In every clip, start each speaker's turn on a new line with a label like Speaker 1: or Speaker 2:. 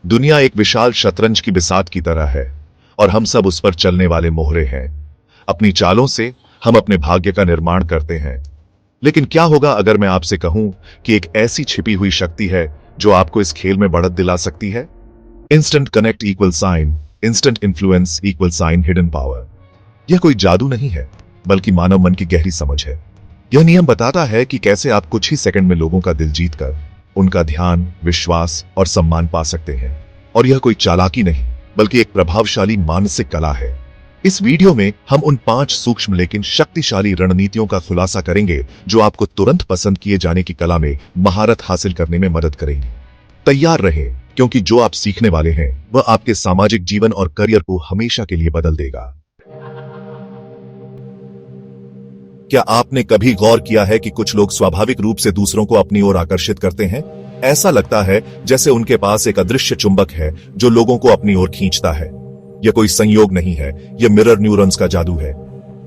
Speaker 1: दुनिया एक विशाल शतरंज की बिसात की तरह है और हम सब उस पर चलने वाले मोहरे हैं। अपनी चालों से हम अपने भाग्य का निर्माण करते हैं। लेकिन क्या होगा अगर मैं आपसे कहूं कि एक ऐसी छिपी हुई शक्ति है जो आपको इस खेल में बढ़त दिला सकती है? Instant connect equal sign instant influence equal sign hidden power. यह कोई जादू नहीं है, बल्कि मानव मन की गहरी समझ है। यह नियम बताता है कि कैसे आप कुछ ही सेकंड में लोगों का दिल जीतकर उनका ध्यान, विश्वास और सम्मान पा सकते हैं। और यह कोई चालाकी नहीं, बल्कि एक प्रभावशाली मानसिक कला है। इस वीडियो में हम उन 5 सूक्ष्म लेकिन शक्तिशाली रणनीतियों का खुलासा करेंगे जो आपको तुरंत पसंद किए जाने की कला में महारत हासिल करने में मदद करेंगे। तैयार रहें, क्योंकि जो आप सीखने वाले हैं वह आपके सामाजिक जीवन और करियर को हमेशा के लिए बदल देगा। क्या आपने कभी गौर किया है कि कुछ लोग स्वाभाविक रूप से दूसरों को अपनी ओर आकर्षित करते हैं? ऐसा लगता है जैसे उनके पास एक अदृश्य चुंबक है जो लोगों को अपनी ओर खींचता है। यह कोई संयोग नहीं है, यह मिरर न्यूरॉन्स का जादू है।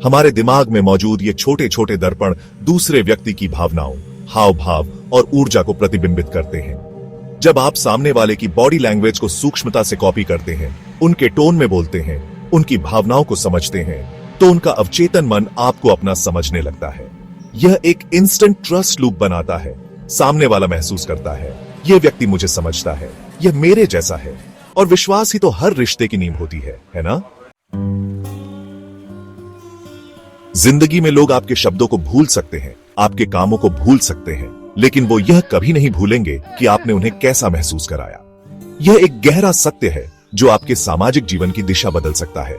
Speaker 1: हमारे दिमाग में मौजूद ये छोटे छोटे दर्पण दूसरे व्यक्ति की भावनाओं, हाव भाव और ऊर्जा को प्रतिबिंबित करते हैं। जब आप सामने वाले की बॉडी लैंग्वेज को सूक्ष्मता से कॉपी करते हैं, उनके टोन में बोलते हैं, उनकी भावनाओं को समझते हैं, तो उनका अवचेतन मन आपको अपना समझने लगता है। यह एक इंस्टेंट ट्रस्ट लूप बनाता है। सामने वाला महसूस करता है, यह व्यक्ति मुझे समझता है, यह मेरे जैसा है। और विश्वास ही तो हर रिश्ते की नींव होती है ना? जिंदगी में लोग आपके शब्दों को भूल सकते हैं, आपके कामों को भूल सकते हैं, लेकिन वो यह कभी नहीं भूलेंगे कि आपने उन्हें कैसा महसूस कराया। यह एक गहरा सत्य है जो आपके सामाजिक जीवन की दिशा बदल सकता है।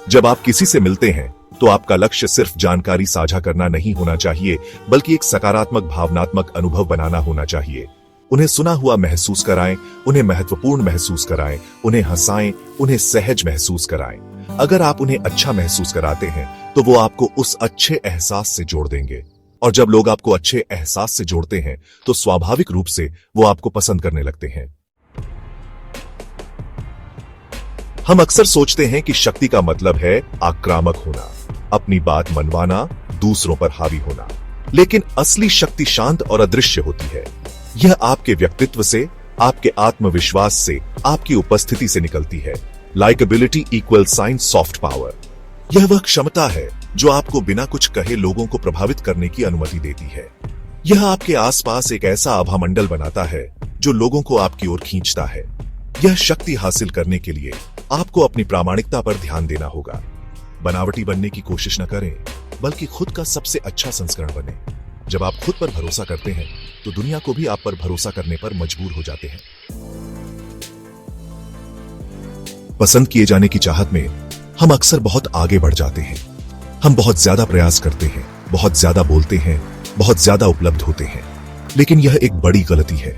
Speaker 1: जब आप किसी से मिलते हैं तो आपका लक्ष्य सिर्फ जानकारी साझा करना नहीं होना चाहिए, बल्कि एक सकारात्मक भावनात्मक अनुभव बनाना होना चाहिए। उन्हें सुना हुआ महसूस कराएं, उन्हें महत्वपूर्ण महसूस कराएं, उन्हें हंसाएं, उन्हें सहज महसूस कराएं। अगर आप उन्हें अच्छा महसूस कराते हैं तो वो आपको उस अच्छे एहसास से जोड़ देंगे। और जब लोग आपको अच्छे एहसास से जोड़ते हैं तो स्वाभाविक रूप से वो आपको पसंद करने लगते हैं। हम अक्सर सोचते हैं कि शक्ति का मतलब है आक्रामक होना, अपनी बात मनवाना, दूसरों पर हावी होना। लेकिन असली शक्ति शांत और अदृश्य होती है। यह आपके व्यक्तित्व से, आपके आत्मविश्वास से, आपकी उपस्थिति से निकलती है। Likeability equal sign soft power. यह वह क्षमता है जो आपको बिना कुछ कहे लोगों को प्रभावित करने की अनुमति देती है। यह आपके आसपास एक ऐसा आभामंडल बनाता है जो लोगों को आपकी ओर खींचता है। यह शक्ति हासिल करने के लिए आपको अपनी प्रामाणिकता पर ध्यान देना होगा। बनावटी बनने की कोशिश न करें, बल्कि खुद का सबसे अच्छा संस्करण बने। जब आप खुद पर भरोसा करते हैं तो दुनिया को भी आप पर भरोसा करने पर मजबूर हो जाते हैं। पसंद किए जाने की चाहत में हम अक्सर बहुत आगे बढ़ जाते हैं। हम बहुत ज्यादा प्रयास करते हैं, बहुत ज्यादा बोलते हैं, बहुत ज्यादा उपलब्ध होते हैं। लेकिन यह एक बड़ी गलती है।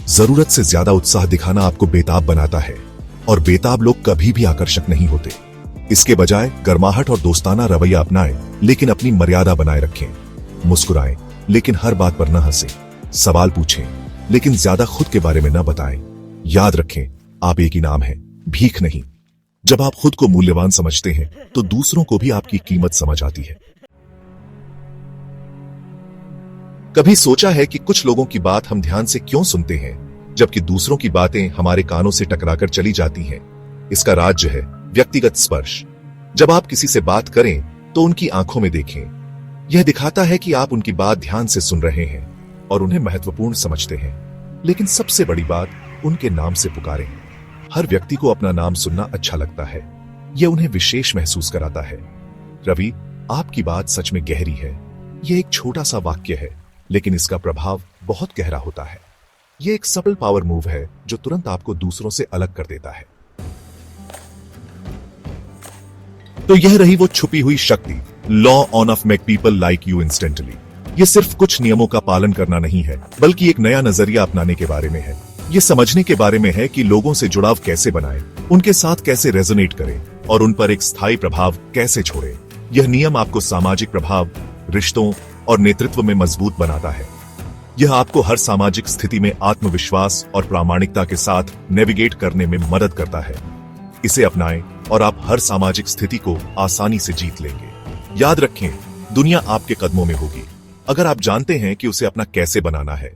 Speaker 1: जरूरत से ज्यादा उत्साह दिखाना आपको बेताब बनाता है, और बेताब लोग कभी भी आकर्षक नहीं होते। इसके बजाय गर्माहट और दोस्ताना रवैया अपनाएं, लेकिन अपनी मर्यादा बनाए रखें। मुस्कुराएं, लेकिन हर बात पर न हंसें। सवाल पूछें, लेकिन ज्यादा खुद के बारे में न बताएं। याद रखें, आप एक इनाम हैं, भीख नहीं। जब आप खुद को मूल्यवान समझते हैं तो दूसरों को भी आपकी कीमत समझ आती है। कभी सोचा है कि कुछ लोगों की बात हम ध्यान से क्यों सुनते हैं, जबकि दूसरों की बातें हमारे कानों से टकराकर चली जाती हैं? इसका राज है व्यक्तिगत स्पर्श। जब आप किसी से बात करें तो उनकी आंखों में देखें। यह दिखाता है कि आप उनकी बात ध्यान से सुन रहे हैं और उन्हें महत्वपूर्ण समझते हैं। लेकिन सबसे बड़ी बात, उनके नाम से पुकारें। हर व्यक्ति को अपना नाम सुनना अच्छा लगता है। यह उन्हें विशेष महसूस कराता है। रवि, आपकी बात सच में गहरी है। यह एक छोटा सा वाक्य है, लेकिन इसका प्रभाव बहुत गहरा होता है। यह एक सफल पावर मूव है जो तुरंत आपको दूसरों से अलग कर देता है। तो यह रही वो छुपी हुई शक्ति, law on off make people like you instantly. यह सिर्फ कुछ नियमों का पालन करना नहीं है, बल्कि एक नया नजरिया अपनाने के बारे में है। यह समझने के बारे में है कि लोगों से जुड़ाव कैसे बनाएं, उनके साथ कैसे रेजोनेट करें और उन पर एक स्थायी प्रभाव कैसे छोड़ें। यह नियम आपको सामाजिक प्रभाव, रिश्तों और नेतृत्व में मजबूत बनाता है। यह आपको हर सामाजिक स्थिति में आत्मविश्वास और प्रामाणिकता के साथ नेविगेट करने में मदद करता है। इसे अपनाएं और आप हर सामाजिक स्थिति को आसानी से जीत लेंगे। याद रखें, दुनिया आपके कदमों में होगी, अगर आप जानते हैं कि उसे अपना कैसे बनाना है।